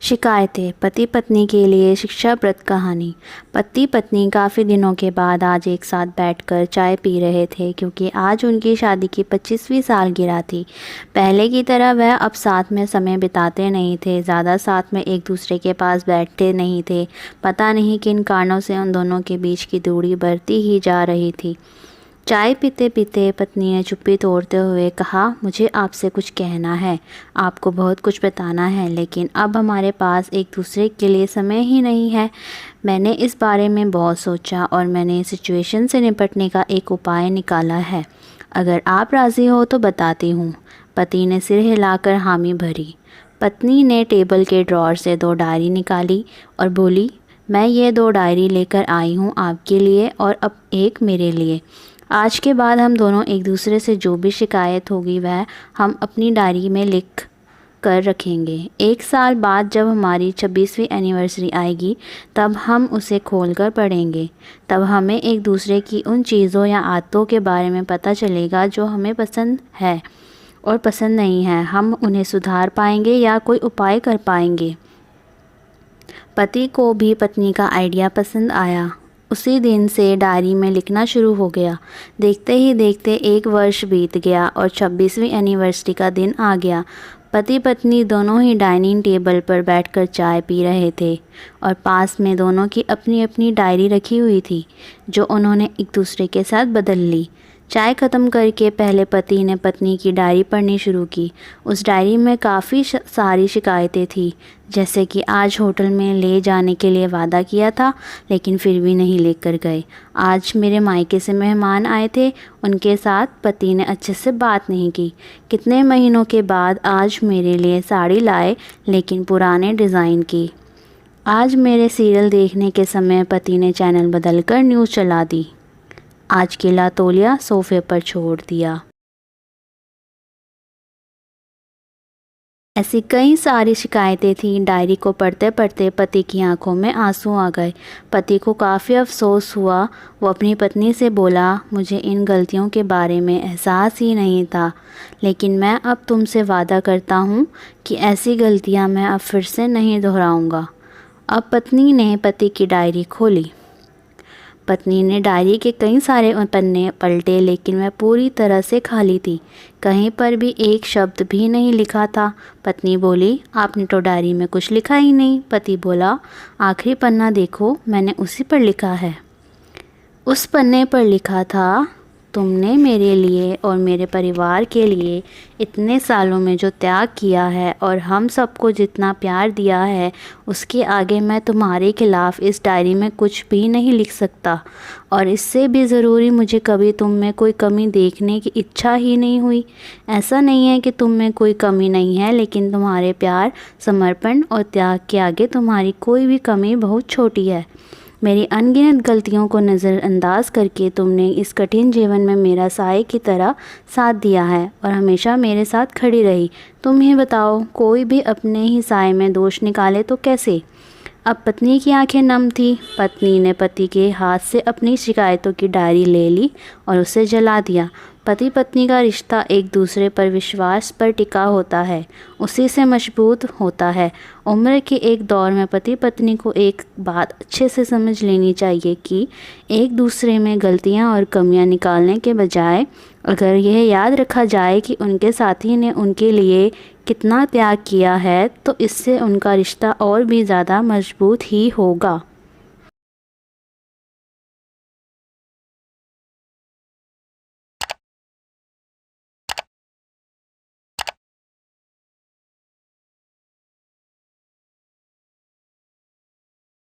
शिकायतें। पति पत्नी के लिए शिक्षाप्रद कहानी। पति पत्नी काफ़ी दिनों के बाद आज एक साथ बैठकर चाय पी रहे थे क्योंकि आज उनकी शादी की 25वीं सालगिरह थी। पहले की तरह वह अब साथ में समय बिताते नहीं थे, ज़्यादा साथ में एक दूसरे के पास बैठते नहीं थे। पता नहीं किन कारणों से उन दोनों के बीच की दूरी बढ़ती ही जा रही थी। चाय पीते पीते पत्नी ने चुप्पी तोड़ते हुए कहा, मुझे आपसे कुछ कहना है, आपको बहुत कुछ बताना है, लेकिन अब हमारे पास एक दूसरे के लिए समय ही नहीं है। मैंने इस बारे में बहुत सोचा और मैंने सिचुएशन से निपटने का एक उपाय निकाला है। अगर आप राज़ी हो तो बताती हूँ। पति ने सिर हिलाकर हामी भरी। पत्नी ने टेबल के ड्रॉअर से 2 डायरी निकाली और बोली, मैं ये 2 डायरी लेकर आई हूँ आपके लिए और अब एक मेरे लिए। आज के बाद हम दोनों एक दूसरे से जो भी शिकायत होगी वह हम अपनी डायरी में लिख कर रखेंगे। 1 साल बाद जब हमारी 26वीं एनिवर्सरी आएगी तब हम उसे खोलकर पढ़ेंगे। तब हमें एक दूसरे की उन चीज़ों या आदतों के बारे में पता चलेगा जो हमें पसंद है और पसंद नहीं है। हम उन्हें सुधार पाएंगे या कोई उपाय कर पाएंगे। पति को भी पत्नी का आइडिया पसंद आया। उसी दिन से डायरी में लिखना शुरू हो गया। देखते ही देखते 1 वर्ष बीत गया और 26वीं एनिवर्सरी का दिन आ गया। पति पत्नी दोनों ही डाइनिंग टेबल पर बैठकर चाय पी रहे थे और पास में दोनों की अपनी अपनी डायरी रखी हुई थी जो उन्होंने एक दूसरे के साथ बदल ली। चाय ख़त्म करके पहले पति ने पत्नी की डायरी पढ़नी शुरू की। उस डायरी में काफ़ी सारी शिकायतें थी, जैसे कि आज होटल में ले जाने के लिए वादा किया था लेकिन फिर भी नहीं लेकर गए। आज मेरे मायके से मेहमान आए थे, उनके साथ पति ने अच्छे से बात नहीं की। कितने महीनों के बाद आज मेरे लिए साड़ी लाए लेकिन पुराने डिज़ाइन की। आज मेरे सीरियल देखने के समय पति ने चैनल बदलकर न्यूज़ चला दी। आज केला तौलिया सोफे पर छोड़ दिया। ऐसी कई सारी शिकायतें थीं। डायरी को पढ़ते पढ़ते पति की आंखों में आंसू आ गए। पति को काफ़ी अफसोस हुआ। वो अपनी पत्नी से बोला, मुझे इन गलतियों के बारे में एहसास ही नहीं था, लेकिन मैं अब तुमसे वादा करता हूँ कि ऐसी गलतियाँ मैं अब फिर से नहीं दोहराऊँगा। अब पत्नी ने पति की डायरी खोली। पत्नी ने डायरी के कई सारे पन्ने पलटे लेकिन वह पूरी तरह से खाली थी। कहीं पर भी एक शब्द भी नहीं लिखा था। पत्नी बोली, आपने तो डायरी में कुछ लिखा ही नहीं। पति बोला, आखिरी पन्ना देखो, मैंने उसी पर लिखा है। उस पन्ने पर लिखा था, तुमने मेरे लिए और मेरे परिवार के लिए इतने सालों में जो त्याग किया है और हम सबको जितना प्यार दिया है, उसके आगे मैं तुम्हारे खिलाफ़ इस डायरी में कुछ भी नहीं लिख सकता। और इससे भी ज़रूरी, मुझे कभी तुम में कोई कमी देखने की इच्छा ही नहीं हुई। ऐसा नहीं है कि तुम में कोई कमी नहीं है, लेकिन तुम्हारे प्यार, समर्पण और त्याग के आगे तुम्हारी कोई भी कमी बहुत छोटी है। मेरी अनगिनत गलतियों को नज़रअंदाज करके तुमने इस कठिन जीवन में मेरा साए की तरह साथ दिया है और हमेशा मेरे साथ खड़ी रही। तुम ही बताओ, कोई भी अपने ही साए में दोष निकाले तो कैसे? अब पत्नी की आंखें नम थी। पत्नी ने पति के हाथ से अपनी शिकायतों की डायरी ले ली और उसे जला दिया। पति पत्नी का रिश्ता एक दूसरे पर विश्वास पर टिका होता है, उसी से मजबूत होता है। उम्र के एक दौर में पति पत्नी को एक बात अच्छे से समझ लेनी चाहिए कि एक दूसरे में गलतियां और कमियां निकालने के बजाय अगर यह याद रखा जाए कि उनके साथी ने उनके लिए कितना त्याग किया है, तो इससे उनका रिश्ता और भी ज़्यादा मजबूत ही होगा।